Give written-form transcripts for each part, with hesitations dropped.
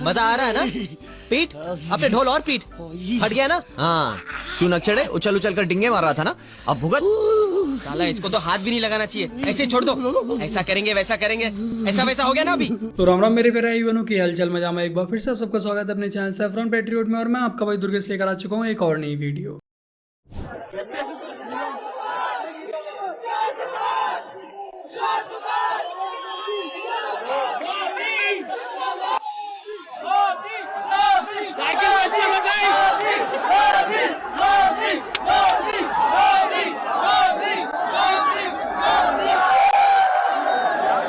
मजा आ रहा है ना? पीट अपने ढोल और पीट। हट गया ना? हाँ, क्यों नक्चड़े उछल उछल कर डिंगे मार रहा था ना, अब भुगत। साला इसको तो हाथ भी नहीं लगाना चाहिए, ऐसे ही छोड़ दो। ऐसा करेंगे वैसा करेंगे, ऐसा वैसा हो गया ना अभी। तो राम राम मेरे प्यारे भाइयों की हालचाल मजा में एक बार फिर से आप सबका स्वागत है अपने चैनल सैफरॉन पैट्रियट में। और मैं आपका भाई दुर्गेश लेकर आ चुका हूँ एक और नई वीडियो।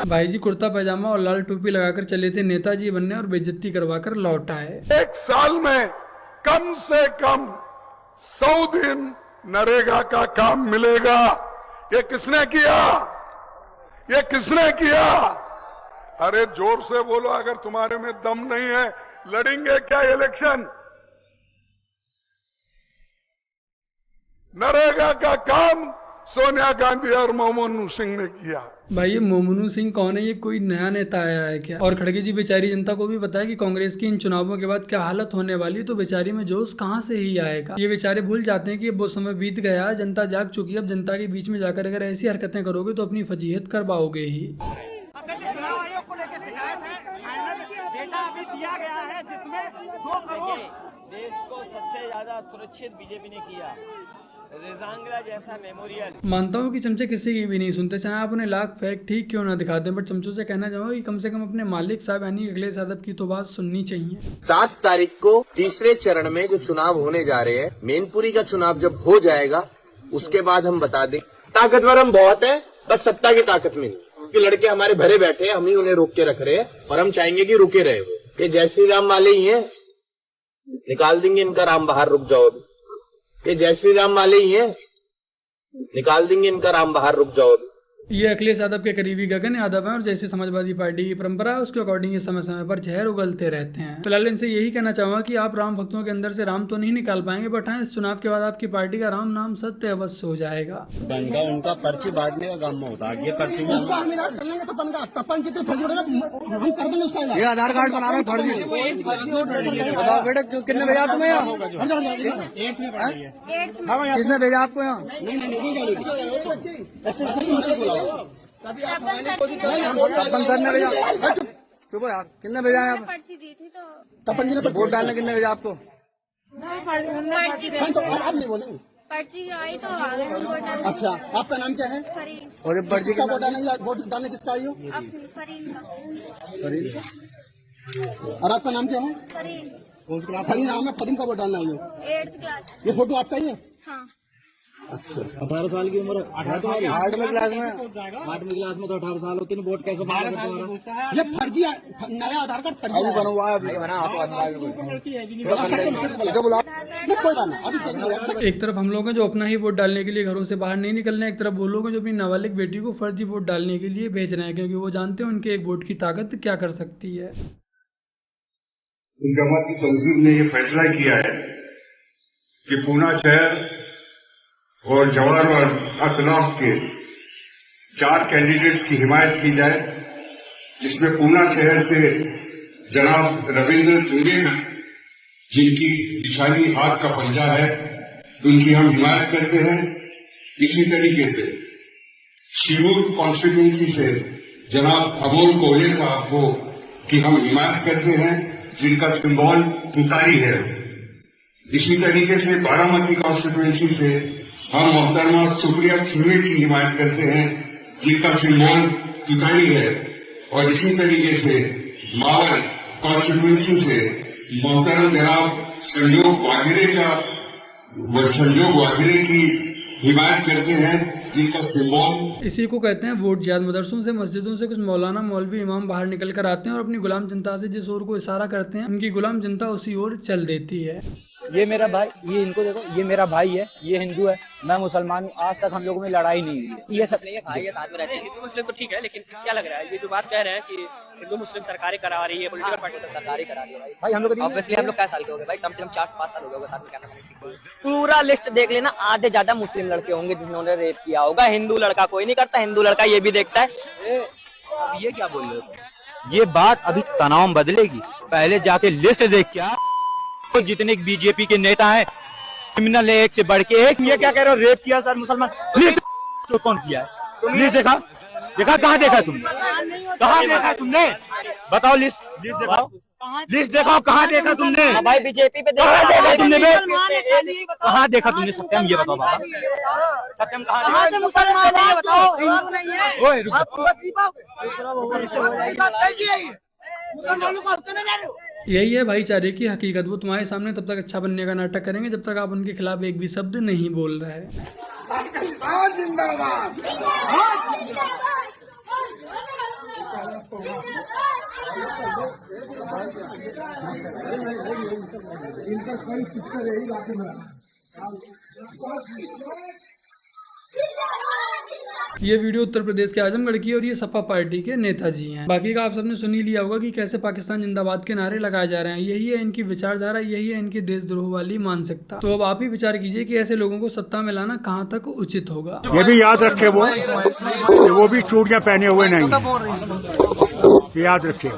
भाई जी कुर्ता पैजामा और लाल टोपी लगाकर चले थे नेताजी बनने और बेइज्जती करवाकर लौट आए। एक साल में कम से कम 100 दिन नरेगा का काम मिलेगा। ये किसने किया? ये किसने किया? अरे जोर से बोलो, अगर तुम्हारे में दम नहीं है लड़ेंगे क्या इलेक्शन? नरेगा का काम सोनिया गांधी और मोमनू सिंह ने किया। भाई ये मोमनू सिंह कौन है? ये कोई नया नेता आया है क्या? और खड़गे जी बेचारी जनता को भी पता है कि कांग्रेस की इन चुनावों के बाद क्या हालत होने वाली है, तो बेचारी में जोश कहां से ही आएगा। ये बेचारे भूल जाते हैं कि अब वो समय बीत गया, जनता जाग चुकी है। अब जनता के बीच में जाकर अगर ऐसी हरकतें करोगे तो अपनी फजीहत कर पाओगे ही। चुनाव आयोग को लेकर शिकायत है, फाइनल डेटा अभी दिया गया है जिसमें 2 करोड़। देश को सबसे ज्यादा सुरक्षित बीजेपी ने किया। रेजांगला जैसा मेमोरियल। मानता हूँ कि चमचे किसी की भी नहीं सुनते, चाहे आप उन्हें लाख फैक्ट ठीक क्यों ना दिखाते, बट चमचों से कहना चाहूंगा कि कम से कम अपने मालिक साहब यानी अखिलेश यादव की तो बात सुननी चाहिए। 7 तारीख को तीसरे चरण में जो चुनाव होने जा रहे हैं, मैनपुरी का चुनाव जब हो जाएगा उसके बाद हम बता दें। ताकतवर हम बहुत है, बस सत्ता की ताकत में नहीं। कि लड़के हमारे भरे बैठे हैं, हम ही उन्हें रोक के रख रहे हैं और हम चाहेंगे कि रुके रहे। ये जय श्री राम वाले ही हैं, निकाल देंगे इनका राम बाहर, रुक जाओ। ये जय श्री राम वाले ही हैं, निकाल देंगे इनका राम बाहर, रुक जाओ। ये अखिलेश यादव के करीबी गगन यादव हैं और जैसे समाजवादी पार्टी की परंपरा है उसके अकॉर्डिंग ये समय समय पर जहर उगलते रहते हैं। फिलहाल इनसे यही कहना चाहूंगा कि आप राम भक्तों के अंदर से राम तो नहीं निकाल पाएंगे, बट हाँ इस चुनाव के बाद आपकी पार्टी का राम नाम सत्य अवश्य हो जाएगा। बनगा उनका पर्ची बांटने का काम में होता है। ये पर्ची ये आधार कार्ड बना रहे फर्जी। बताओ बेटा कितने भेजा तुम्हें यहाँ? किसने भेजा आपको यहाँ? तपन सर ने भेजा। चुप यार, किसने भेजा है? पर्ची दी थी तो वोट डालने किसने भेजा आपको? पर्ची आई तो आ गए वोट डालने। अच्छा, आपका नाम क्या है? फरीन। और ये पर्ची किसका वोट डालने, वोट डालने किसका आई हो? फरीन और आपका नाम क्या है? फरीन। फरीन नाम है, फरीन का वोट डालना आई हो? 8th class. ये फोटो आपका ही है? हाँ। 18 साल की उम्र। 8वीं क्लास में 8वीं क्लास में तो 18 साल होते हैं। वोट कैसे बना तुम्हारा? ये फर्जी नया आधार कार्ड फर्जी है। बना हुआ है अभी बना। एक तरफ हम लोग हैं जो अपना ही वोट डालने के लिए घरों से बाहर नहीं निकल रहे हैं, एक तरफ वो लोग हैं जो अपनी नाबालिग बेटी को फर्जी वोट डालने के लिए भेज रहे हैं, क्योंकि वो जानते हैं उनके एक वोट की ताकत क्या कर सकती है। जमात की तंजीम ने ये फैसला किया है कि पूना शहर और जवाहर और अखलाक के 4 कैंडिडेट्स की हिमायत की जाए, जिसमें पूना शहर से जनाब रविंद्र सिंह, जिनकी निशानी हाथ का पंजा है, उनकी हम हिमायत करते हैं। इसी तरीके से शिरूर कॉन्स्टिट्यूंसी से जनाब अमोल कोहले साहब को की हम हिमायत करते हैं, जिनका सिंबल तुतारी है। इसी तरीके से बारामती कॉन्स्टिट्यूंसी से हम मोहतरमा सुप्रिया सुले की हिमायत करते हैं, जिनका सिंबल तुतारी है। और इसी तरीके से मावर कॉन्स्टिट्यूंसी से मोहतरम जनाब संजोग वागिरे की हिमायत करते हैं, जिनका सिंबल। इसी को कहते हैं वोट जिहाद। मदरसों से मस्जिदों से कुछ मौलाना मौलवी इमाम बाहर निकल कर आते हैं और अपनी गुलाम जनता से जिस ओर को इशारा करते हैं, उनकी गुलाम जनता उसी ओर चल देती है। ये मेरा भाई, ये इनको देखो, ये मेरा भाई है, ये हिंदू है, मैं मुसलमान हूँ। आज तक हम लोगों में लड़ाई नहीं हुई है। ये सब नहीं है, भाई ये साथ में रहते हैं। हिंदू मुस्लिम तो ठीक है, लेकिन क्या लग रहा है ये जो बात कह रहे हैं कि हिंदू मुस्लिम सरकारें करा रही है, पॉलिटिकल पार्टी तो सरकारी करा रही है। भाई हम लोग ऑब्वियसली हम लोग क्या साल के हो गए भाई? कम से कम 4-5 साल हो गए साथ में। क्या पूरा लिस्ट देख लेना, आधे ज्यादा मुस्लिम लड़के होंगे जिन्होंने रेप किया होगा। हिंदू लड़का कोई नहीं करता, हिंदू लड़का ये भी देखता है। अब ये क्या बोल रहे हो? ये बात अभी तनाव बदलेगी। पहले जाके लिस्ट देख क्या तो जितने बीजेपी के नेता हैं क्रिमिनल है, एक से बढ़ के एक। ये क्या कह रहे हो, रेप किया सर मुसलमान, लिस्ट कौन किया है? लिस्ट देखा कहाँ देखा तुमने? कहाँ देखा तुमने? बताओ लिस्ट दिखाओ, लिस्ट देखो कहाँ देखा तुमने? भाई बीजेपी पे कहाँ देखा तुमने बे? कहाँ देखा तुमने? सत्यम ये बताओ बाबा, सत्यम कहाँ देखा? मुसलमान है बताओ, हिंदू नहीं है। ओए रुक यही है भाईचारे की हकीकत। वो तुम्हारे सामने तब तक अच्छा बनने का नाटक करेंगे जब तक आप उनके खिलाफ एक भी शब्द नहीं बोल रहे हैं। ये वीडियो उत्तर प्रदेश के आजमगढ़ की है और ये सपा पार्टी के नेताजी हैं। बाकी का आप सबने सुन ही लिया होगा कि कैसे पाकिस्तान जिंदाबाद के नारे लगाए जा रहे हैं। यही है इनकी विचारधारा, यही है इनकी देशद्रोह वाली मानसिकता। तो अब आप ही विचार कीजिए कि ऐसे लोगों को सत्ता में लाना कहाँ तक उचित होगा। ये भी याद रखे वो भी चूड़ियां पहने हुए नहीं है, याद रखिएगा।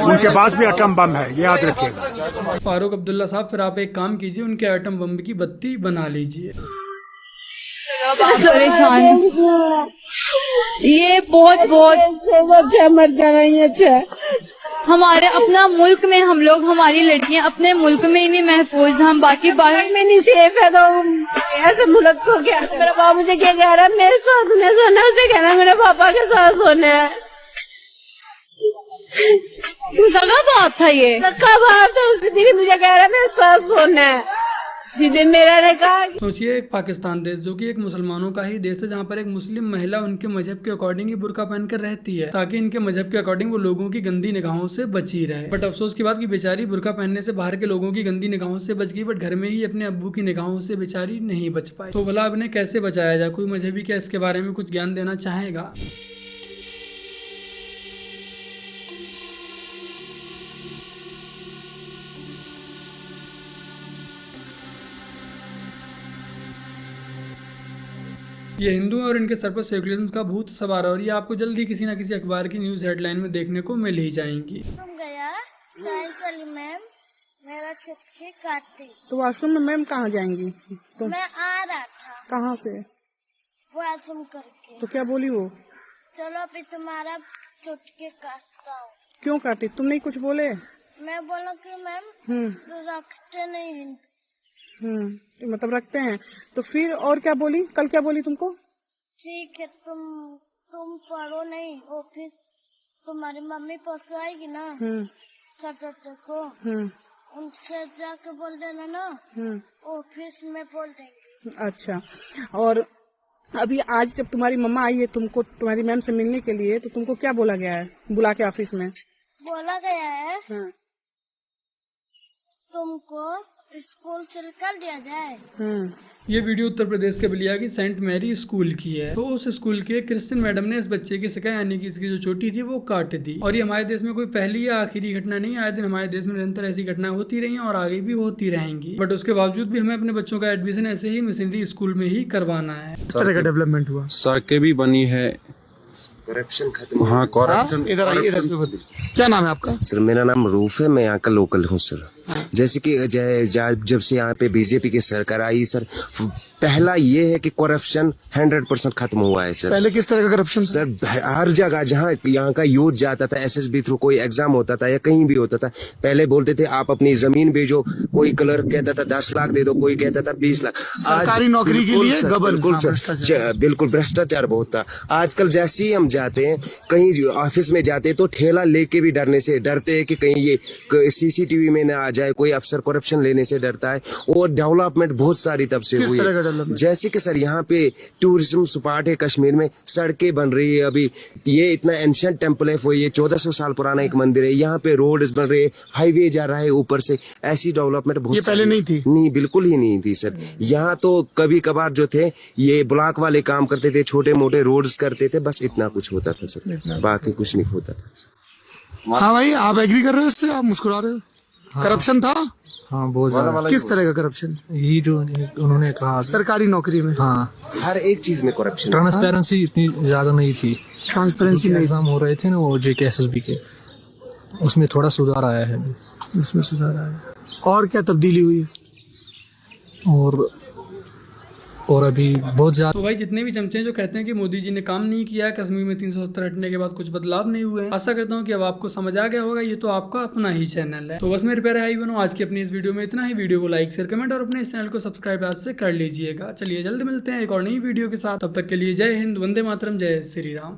उनके पास भी एटम बम है, याद रखिएगा। फारूक अब्दुल्ला साहब, फिर आप एक काम कीजिए, उनके एटम बम की बत्ती बना लीजिए। परेशान ये बहुत मर जाना ही अच्छा। हमारे अपना मुल्क में हम लोग, हमारी लड़कियां अपने मुल्क में ही नहीं महफूज, हम बाकी बाहर में नहीं सेफ है। तो ऐसे मुल्क को क्या, मेरा बाप मुझे क्या कह रहा है, मेरे साथ में सोना, उसे कहना मेरे पापा के साथ सोना है। सगा बाप था, ये सगा बाप था, उसी दिन मुझे कह रहा है मेरे साथ सोना है। जिसे मेरा ने कहा, सोचिए एक पाकिस्तान देश जो कि एक मुसलमानों का ही देश है, जहाँ पर एक मुस्लिम महिला उनके मजहब के अकॉर्डिंग ही बुर्का पहनकर रहती है ताकि इनके मजहब के अकॉर्डिंग वो लोगों की गंदी निगाहों से बची रहे। बट अफसोस की बात कि बेचारी बुर्का पहनने से बाहर के लोगों की गंदी निगाहों से बच गई, बट घर में ही अपने अब्बू की निगाहों से बेचारी नहीं बच पाई। तो भला अब इन्हें कैसे बचाया जाए? कोई मजहबी क्या इसके बारे में कुछ ज्ञान देना चाहेगा? ये हिंदू हैं और इनके सर पर सेकुलरिज्म का भूत सवार है और ये आपको जल्द ही किसी न किसी अखबार की न्यूज हेडलाइन में देखने को मिल ही जाएंगी। गया साइंस वाली मैम मेरा छुटकी काटी, तो वॉशरूम में मैम कहाँ जाएंगी? तो मैं आ रहा था। कहाँ से? वॉशरूम करके। तो क्या बोली वो? चलो अभी तुम्हारा छुटकी काटता हूँ। क्यों काटी? तुम नहीं कुछ बोले? मैं बोला कि मैम रखते नहीं। मतलब रखते हैं। तो फिर और क्या बोली? कल क्या बोली तुमको? ठीक है, तुम पढ़ो नहीं, ऑफिस तुम्हारी मम्मी परसों आएगी ना सैटरडे को, उनसे जाके बोल देना ना, ऑफिस में बोल देंगे। अच्छा, और अभी आज जब तुम्हारी मम्मा आई है तुमको तुम्हारी मैम से मिलने के लिए, तो तुमको क्या बोला गया है बुला के ऑफिस में? बोला गया है तुमको स्कूल से निकाल दिया जाए। ये वीडियो उत्तर प्रदेश के बलिया की सेंट मैरी स्कूल की है। तो उस स्कूल के क्रिश्चियन मैडम ने इस बच्चे की शिकायत, यानी कि इसकी जो चोटी थी वो काट दी। और ये हमारे देश में कोई पहली या आखिरी घटना नहीं, आए दिन हमारे देश में निरंतर ऐसी घटनाएं होती रही हैं और आगे भी होती रहेंगी। बट उसके बावजूद भी हमें अपने बच्चों का एडमिशन ऐसे ही मिशनरी स्कूल में ही करवाना है। इस तरह का डेवलपमेंट हुआ, सड़कें भी बनी है, करप्शन खत्म। हाँ, करप्शन। इधर आइए, क्या नाम है आपका? सर मेरा नाम रूफ है, मैं यहाँ का लोकल हूँ सर। जैसे कि जब से यहाँ पे बीजेपी की सरकार आई सर, पहला ये है कि करप्शन 100% खत्म हुआ है सर। पहले किस तरह का करप्शन? सर हर जगह जहाँ यहाँ का यूथ जाता था, एसएसबी थ्रू कोई एग्जाम होता था या कहीं भी होता था, पहले बोलते थे आप अपनी जमीन भेजो, कोई क्लर्क कहता था 10 लाख दे दो, कोई कहता था 20 लाख। सरकारी नौकरी के लिए बिल्कुल भ्रष्टाचार बहुत था। आजकल जैसे ही हम जाते हैं कहीं ऑफिस में जाते हैं तो ठेला लेके भी डरते हैं कि कहीं ये CCTV में ना आ जाए, कोई अफसर करप्शन लेने से डरता है। और डेवलपमेंट बहुत सारी तब से हुई है, जैसे कि सर यहाँ पे टूरिज्म स्पॉट है, कश्मीर में सड़कें बन रही है। अभी ये इतना एंशिएंट टेम्पल है, ये 1400 साल पुराना एक मंदिर है, यहाँ पे रोड बन रहे, हाईवे जा रहा है ऊपर से। ऐसी डेवलपमेंट बहुत, ये पहले नहीं थी? नहीं, बिल्कुल ही नहीं थी सर। यहाँ तो कभी कभार जो थे ये ब्लॉक वाले काम करते थे, छोटे मोटे रोड्स करते थे, बस इतना कुछ होता था सर, बाकी कुछ नहीं होता था। हाँ भाई, आप एग्री कर रहे हो इससे? आप मुस्कुरा रहे हो? करप्शन था? हाँ बहुत ज्यादा। किस तरह का करप्शन? यही जो उन्होंने कहा सरकारी नौकरी में? हाँ, हर एक चीज में करप्शन। ट्रांसपेरेंसी इतनी ज्यादा नहीं थी। ट्रांसपेरेंसी नहीं। एग्जाम हो रहे थे ना वो JK SSB के, उसमें थोड़ा सुधार आया है। उसमें सुधार आया। और क्या तब्दीली हुई है? और अभी बहुत ज्यादा। तो भाई जितने भी चमचे हैं जो कहते हैं कि मोदी जी ने काम नहीं किया है, कश्मीर में 370 हटने के बाद कुछ बदलाव नहीं हुए हैं, आशा करता हूँ कि अब आपको समझ आ गया होगा। ये तो आपका अपना ही चैनल है। तो बस मेरे प्यारे भाई बहनों, आज की अपनी इस वीडियो में इतना ही। वीडियो को लाइक शेयर कमेंट और अपने इस चैनल को सब्सक्राइब आज से कर लीजिएगा। चलिए जल्द मिलते हैं एक और नई वीडियो के साथ। तब तक के लिए जय हिंद, वंदे मातरम, जय श्री राम।